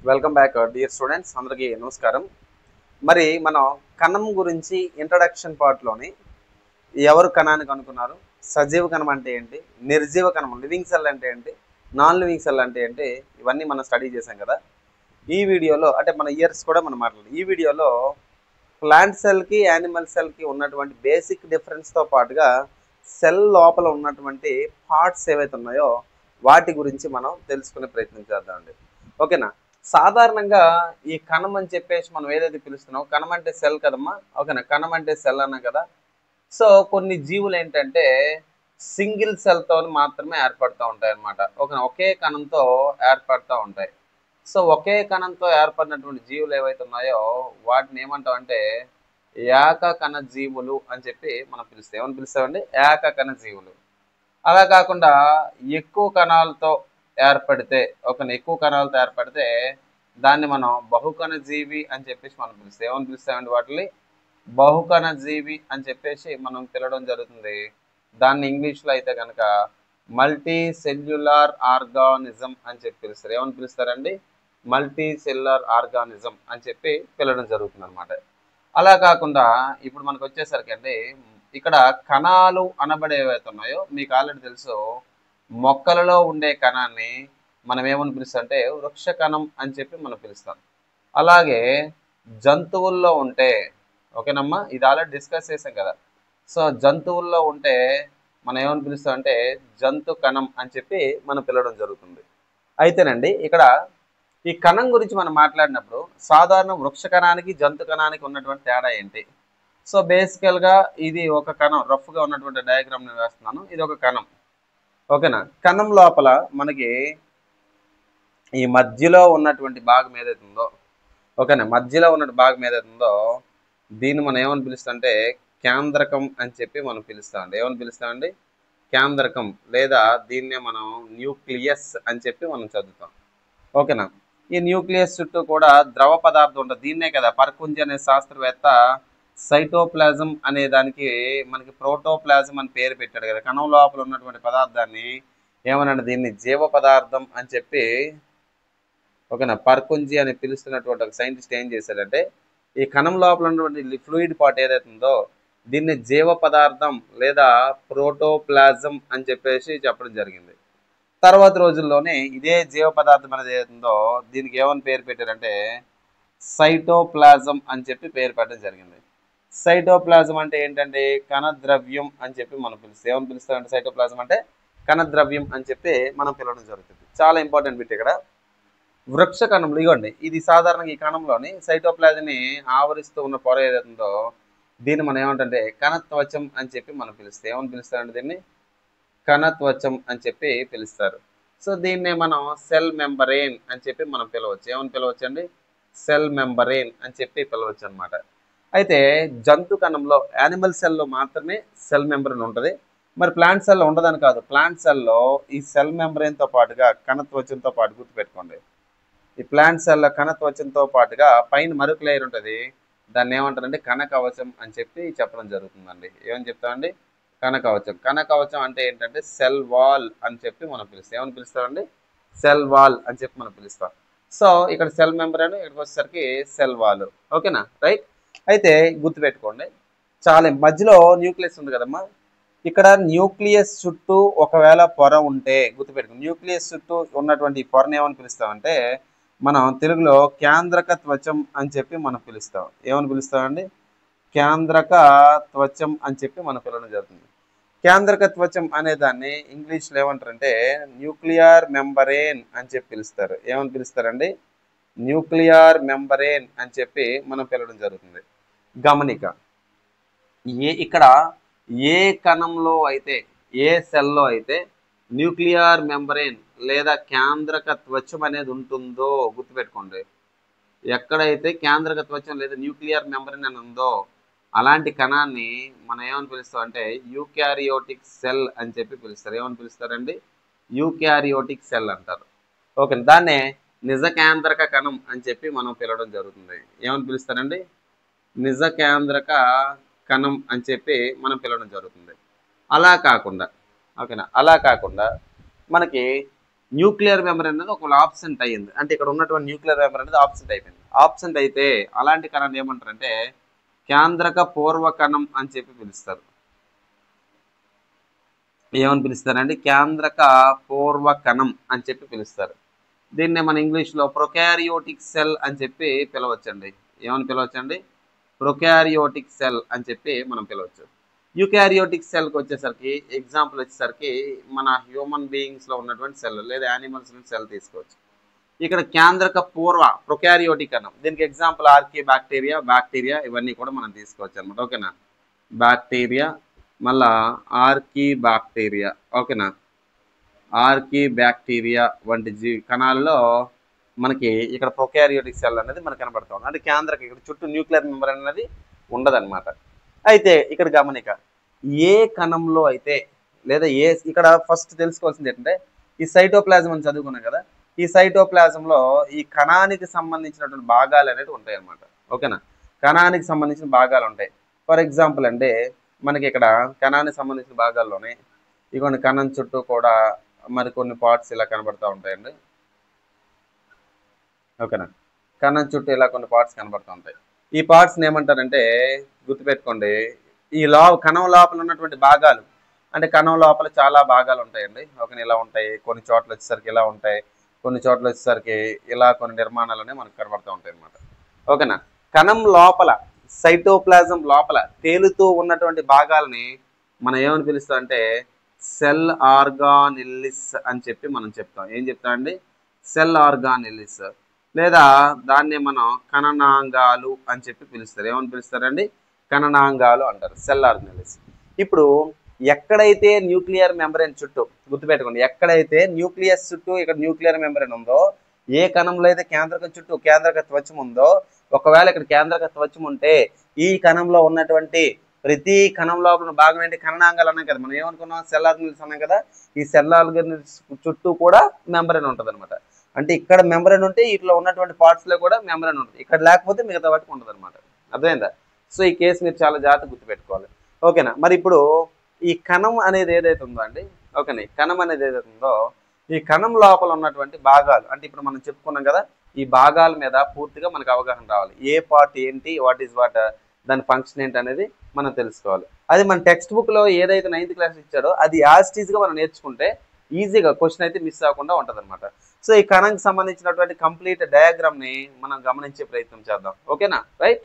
Welcome back dear students, అందరికీ నమస్కారం. మరి మనం కణం గురించి ఇంట్రడక్షన్ పార్ట్లోని ఎవరు కణాన్ని కనుక్కున్నారు, సజీవ కణం అంటే ఏంటి, నిర్జీవ కణం లివింగ్ సెల్ అంటే ఏంటి, నాన్ లివింగ్ సెల్ అంటే ఏంటి, ఇవన్నీ మనం స్టడీ చేసాం కదా. ఈ వీడియోలో అంటే మన ఇయర్స్ కూడా మనం మాట్లాడాలి. ఈ వీడియోలో ప్లాంట్ సెల్కి యానిమల్ సెల్కి ఉన్నటువంటి బేసిక్ డిఫరెన్స్తో పాటుగా సెల్ లోపల ఉన్నటువంటి పార్ట్స్ ఏవైతే ఉన్నాయో వాటి గురించి మనం తెలుసుకునే ప్రయత్నం చేద్దామండి. ఓకేనా. సాధారణంగా ఈ కణం అని చెప్పేసి మనం ఏదైతే పిలుస్తున్నామో, కణం అంటే సెల్ కదమ్మా. ఓకేనా, కణం అంటే సెల్ అన్నాం కదా. సో కొన్ని జీవులు ఏంటంటే సింగిల్ సెల్తో మాత్రమే ఏర్పడుతూ ఉంటాయి అన్నమాట. ఓకేనా, ఒకే కణంతో ఏర్పడుతూ ఉంటాయి. సో ఒకే కణంతో ఏర్పడినటువంటి జీవులు ఏవైతే ఉన్నాయో వాటిని ఏమంటాం అంటే ఏకకణ జీవులు అని చెప్పి మనం పిలుస్తాం. ఏమని పిలుస్తామండి? ఏకకణ జీవులు. అలా కాకుండా ఎక్కువ కణాలతో ఏర్పడితే, ఎక్కువ కణాలతో ఏర్పడితే దాన్ని మనం బహుకణ జీవి అని చెప్పేసి మనం పిలుస్తాం. ఏమని పిలుస్తామండి? వాటిని బహుకణ జీవి అని చెప్పేసి మనం పిలవడం జరుగుతుంది. దాన్ని ఇంగ్లీష్లో అయితే కనుక మల్టీ సెల్యులార్ ఆర్గానిజం అని చెప్పి పిలుస్తారు. ఏమని పిలుస్తారండి? మల్టీ సెల్యులార్ ఆర్గానిజం అని చెప్పి పిలవడం జరుగుతుంది అనమాట. అలా కాకుండా ఇప్పుడు మనకు వచ్చేసరికి అండి, ఇక్కడ కణాలు అనబడే ఏవైతే ఉన్నాయో మీకు ఆల్రెడీ తెలుసు. మొక్కలలో ఉండే కణాన్ని మనం ఏమని పిలుస్తాం అంటే వృక్ష కణం అని చెప్పి మనం పిలుస్తాం. అలాగే జంతువుల్లో ఉంటే, ఓకేనమ్మా, ఇది ఆల్రెడీ డిస్కస్ చేసాం కదా. సో జంతువుల్లో ఉంటే మనం ఏమని పిలుస్తాం అంటే జంతు కణం అని చెప్పి మనం పిలవడం జరుగుతుంది. అయితేనండి, ఇక్కడ ఈ కణం గురించి మనం మాట్లాడినప్పుడు సాధారణ వృక్ష కణానికి జంతు కణానికి ఉన్నటువంటి తేడా ఏంటి? సో బేసికల్గా ఇది ఒక కణం. రఫ్గా ఉన్నటువంటి డయాగ్రామ్ నేను వేస్తున్నాను. ఇది ఒక కణం. ఓకేనా. కణం లోపల మనకి ఈ మధ్యలో ఉన్నటువంటి భాగం ఏదైతే ఉందో, ఓకేనా, మధ్యలో ఉన్న భాగం ఏదైతే ఉందో దీన్ని మనం ఏమని పిలుస్తాం అంటే కేంద్రకం అని చెప్పి మనం పిలుస్తామండి. ఏమని పిలుస్తామండి? కేంద్రకం, లేదా దీన్నే మనం న్యూక్లియస్ అని చెప్పి మనం చదువుతాం. ఓకేనా. ఈ న్యూక్లియస్ చుట్టూ కూడా ద్రవ పదార్థం ఉంటుంది. దీన్నే కదా పర్కుంజి అనే శాస్త్రవేత్త సైటోప్లాజం అనే దానికి మనకి ప్రోటోప్లాజం అని పేరు పెట్టాడు కదా. కణం లోపల ఉన్నటువంటి పదార్థాన్ని ఏమన్నాడు? దీన్ని జీవ పదార్థం అని చెప్పి, ఓకేనా, పర్కుంజి అని పిలుస్తున్నటువంటి ఒక సైంటిస్ట్ ఏం చేశాడంటే ఈ కణం లోపల ఉన్నటువంటి ఫ్లూయిడ్ పార్ట్ ఏదైతే ఉందో దీన్ని జీవ పదార్థం లేదా ప్రోటోప్లాజం అని చెప్పేసి చెప్పడం జరిగింది. తర్వాత రోజుల్లోనే ఇదే జీవ పదార్థం అనేది ఏదైతుందో దీనికి ఏమని పేరు పెట్టారంటే సైటోప్లాజం అని చెప్పి పేరు పెట్టడం జరిగింది. సైటోప్లాజం అంటే ఏంటంటే కణద్రవ్యం అని చెప్పి మనం పిలుస్తాం. ఏమని పిలుస్తామంటే సైటోప్లాజం అంటే కణద్రవ్యం అని చెప్పి మనం పిలవడం జరుగుతుంది. చాలా ఇంపార్టెంట్ బిట్ ఇక్కడ. వృక్ష కణంలో ఇవ్వండి, ఇది సాధారణంగా ఈ కణంలోని సైటోప్లాజంని ఆవరిస్తూ ఉన్న పొర ఏదైతుందో దీన్ని మనం ఏమంటే కణత్వచం అని చెప్పి మనం పిలుస్తాం. ఏమని పిలుస్తామంటే దీన్ని కణత్వచం అని చెప్పి పిలుస్తారు. సో దీన్నే మనం సెల్ మెంబరేన్ అని చెప్పి మనం పిలవచ్చు. ఏమని పిలవచ్చు అండి? సెల్ మెంబరేన్ అని చెప్పి పిలవచ్చు అనమాట. అయితే జంతు కణంలో యానిమల్ సెల్లో మాత్రమే సెల్ మెంబరేన్ ఉంటుంది. మరి ప్లాంట్ సెల్లో ఉండదని కాదు. ప్లాంట్ సెల్లో ఈ సెల్ మెంబరేన్తో పాటుగా కణత్వచంతో పాటు గుర్తుపెట్టుకోండి. ఈ ప్లాంట్ సెల్లో కణత్వచంతో పాటుగా పైన మరొక లేయర్ ఉంటుంది. దాన్ని ఏమంటారంటే కణకవచం అని చెప్పి చెప్పడం జరుగుతుందండి. ఏమని చెప్తామండి? కణకవచం. కణకవచం అంటే ఏంటంటే సెల్ వాల్ అని చెప్పి మనం పిలుస్తాం. ఏమని పిలుస్తామండి? సెల్ వాల్ అని చెప్పి మనం పిలుస్తాం. సో ఇక్కడ సెల్ మెంబ్రేన్, ఇక్కడికి వచ్చేసరికి సెల్ వాల్. ఓకేనా, రైట్. అయితే గుర్తుపెట్టుకోండి, చాలా మధ్యలో న్యూక్లియస్ ఉంది కదమ్మా. ఇక్కడ న్యూక్లియస్ చుట్టూ ఒకవేళ పొర ఉంటే గుర్తుపెట్టుకోండి, న్యూక్లియస్ చుట్టూ ఉన్నటువంటి ఈ పొరని ఏమని పిలుస్తామంటే మనం తెలుగులో కేంద్రక త్వచం అని చెప్పి మనం పిలుస్తాం. ఏమని పిలుస్తామండి? కేంద్రక త్వచం అని చెప్పి మనం పిలవడం జరుగుతుంది. కేంద్రక త్వచం అనే దాన్ని ఇంగ్లీష్లో ఏమంటారంటే న్యూక్లియర్ మెంబరేన్ అని చెప్పి పిలుస్తారు. ఏమని పిలుస్తారండి? న్యూక్లియర్ మెంబరేన్ అని చెప్పి మనం పిలవడం జరుగుతుంది. గమనిక, ఇక్కడ ఏ కణంలో అయితే, ఏ సెల్లో అయితే న్యూక్లియర్ మెంబరేన్ లేదా కేంద్రక త్వచం అనేది ఉంటుందో గుర్తుపెట్టుకోండి. ఎక్కడైతే కేంద్రక త్వచం లేదా న్యూక్లియర్ మెంబరేన్ అని ఉందో అలాంటి కణాన్ని మనం ఏమని పిలుస్తాం అంటే యూకారియోటిక్ సెల్ అని చెప్పి పిలుస్తారు. ఏమని పిలుస్తారండి? యూకారియోటిక్ సెల్ అంటారు. ఓకే, దాన్నే నిజ కేంద్రక కణం అని చెప్పి మనం పిలవడం జరుగుతుంది. ఏమని పిలుస్తారండి? నిజ కేంద్రక కణం అని చెప్పి మనం పిలవడం జరుగుతుంది. అలా కాకుండా, ఓకేనా, అలా కాకుండా మనకి న్యూక్లియర్ మెంబర్ అనేది ఒకవేళ ఆబ్సెంట్ అయ్యింది అంటే ఇక్కడ ఉన్నటువంటి న్యూక్లియర్ మెంబర్ అనేది ఆబ్సెంట్ అయిపోయింది. ఆబ్సెంట్ అయితే అలాంటి కణాన్ని ఏమంటారంటే కేంద్రక పూర్వ కణం అని చెప్పి పిలుస్తారు. ఏమని పిలుస్తారండి? కేంద్రక పూర్వ కణం అని చెప్పి పిలుస్తారు. దీన్నే మన ఇంగ్లీష్లో ప్రొకారియోటిక్ సెల్ అని చెప్పి పిలవచ్చండి. ఏమని పిలవచ్చండి? ప్రొకారియోటిక్ సెల్ అని చెప్పి మనం పిలవచ్చు. యూకారియోటిక్ సెల్కి వచ్చేసరికి ఎగ్జాంపుల్ వచ్చేసరికి మన హ్యూమన్ బీయింగ్స్లో ఉన్నటువంటి సెల్ లేదా యానిమల్స్ సెల్ తీసుకోవచ్చు. ఇక్కడ కేంద్రక పూర్వ ప్రొకారియోటిక్ అన్నాం. దీనికి ఎగ్జాంపుల్ ఆర్కీ బ్యాక్టీరియా ఇవన్నీ కూడా మనం తీసుకోవచ్చు అనమాట. ఓకేనా? బ్యాక్టీరియా మళ్ళా ఆర్కీ బ్యాక్టీరియా, ఓకేనా? ఆర్కీ బ్యాక్టీరియా వంటి కణాల్లో మనకి ఇక్కడ ప్రొకారియోటిక్ సెల్ అనేది మనకు కనబడతా ఉంది. అంటే కేంద్రక ఇక్కడ చుట్టూ న్యూక్లియర్ మెంబర్ అనేది ఉండదన్నమాట. అయితే ఇక్కడ గమనిక, ఏ కణంలో అయితే లేదా ఇక్కడ ఫస్ట్ తెలుసుకోవాల్సింది ఏంటంటే ఈ సైటోప్లాజం అని చదువుకున్నాం కదా, ఈ సైటోప్లాజంలో ఈ కణానికి సంబంధించినటువంటి భాగాలు అనేవి ఉంటాయి అన్నమాట. ఓకేనా? కణానికి సంబంధించిన భాగాలు ఉంటాయి. ఫర్ ఎగ్జాంపుల్ అంటే మనకి ఇక్కడ కణానికి సంబంధించిన భాగాల్లోనే ఇగోండి కణం చుట్టూ కూడా మరికొన్ని పార్ట్స్ ఇలా కనబడతా ఉంటాయండి. ఓకేనా? కణం చుట్టూ ఇలా కొన్ని పార్ట్స్ కనబడుతూ ఉంటాయి. ఈ పార్ట్స్ని ఏమంటారంటే గుర్తుపెట్టుకోండి, ఈ కణం లోపల ఉన్నటువంటి భాగాలు అంటే కణం లోపల చాలా భాగాలు ఉంటాయండి. ఓకే, ఇలా ఉంటాయి. కొన్ని చోట్ల వచ్చేసరికి ఇలా ఉంటాయి, కొన్ని చోట్ల వచ్చేసరికి ఇలా కొన్ని నిర్మాణాలు అనేవి మనకు కనబడుతూ ఉంటాయి అన్నమాట. ఓకేనా? కణం లోపల సైటోప్లాజం లోపల తేలుతూ ఉన్నటువంటి భాగాలని మనం ఏమని పిలుస్తామంటే సెల్ ఆర్గానిల్లిస్ అని చెప్పి మనం చెప్తాం. ఏం చెప్తామండి? సెల్ ఆర్గానిల్లిస్, లేదా దాన్నే మనం కణనాంగాలు అని చెప్పి పిలుస్తారు. ఏమని పిలుస్తారండి? కణనాంగాలు అంటారు, సెల్ ఆర్గానిల్లిస్. ఇప్పుడు ఎక్కడైతే న్యూక్లియర్ మెంబ్రేన్ చుట్టూ గుర్తుపెట్టుకోండి, ఎక్కడైతే న్యూక్లియస్ చుట్టూ ఇక్కడ న్యూక్లియర్ మెంబ్రేన్ ఉందో, ఏ కణంలో అయితే కేంద్రకం చుట్టూ కేంద్రక త్వచం ఉందో, ఒకవేళ ఇక్కడ కేంద్రక త్వచం ఉంటే ఈ కణంలో ఉన్నటువంటి ప్రతి కణం లోపల భాగం ఏంటి? కణనాంగాలు అన్నాం కదా. మనం ఏమనుకున్నాం? సెల్ ఆర్గానిల్స్ అన్నాం కదా. ఈ సెల్ ఆర్గానిల్స్ చుట్టూ కూడా మెంబ్రేన్ ఉంటుంది అనమాట. అంటే ఇక్కడ మెంబ్రేన్ ఉంటే ఇట్లా ఉన్నటువంటి పార్ట్స్ లో కూడా మెంబ్రేన్ ఉంటుంది, ఇక్కడ లేకపోతే మిగతా వాటికి ఉండదు అనమాట. అర్థమైందా? సో ఈ కేసు మీరు చాలా జాగ్రత్తగా గుర్తుపెట్టుకోవాలి. ఓకేనా? మరి ఇప్పుడు ఈ కణం అనేది ఏదైతే ఉందో అండి, ఓకేనా, కణం అనేది ఏదైతే ఉందో ఈ కణం లోపల ఉన్నటువంటి భాగాలు అంటే ఇప్పుడు మనం చెప్పుకున్నాం కదా, ఈ భాగాల మీద పూర్తిగా మనకు అవగాహన రావాలి. ఏ పార్ట్ ఏంటి, వాట్ ఈజ్ వాట్, దాని ఫంక్షన్ ఏంటి అనేది మనం తెలుసుకోవాలి. అది మన టెక్స్ట్ బుక్ లో ఏదైతే 9th క్లాస్ ఇచ్చాడో అది యాజ్ గా మనం నేర్చుకుంటే ఈజీగా క్వశ్చన్ అయితే మిస్ అవ్వకుండా ఉంటుంది అనమాట. సో ఈ కణానికి సంబంధించినటువంటి కంప్లీట్ డయాగ్రామ్ ని మనం గమనించే ప్రయత్నం చేద్దాం. ఓకేనా? రైట్.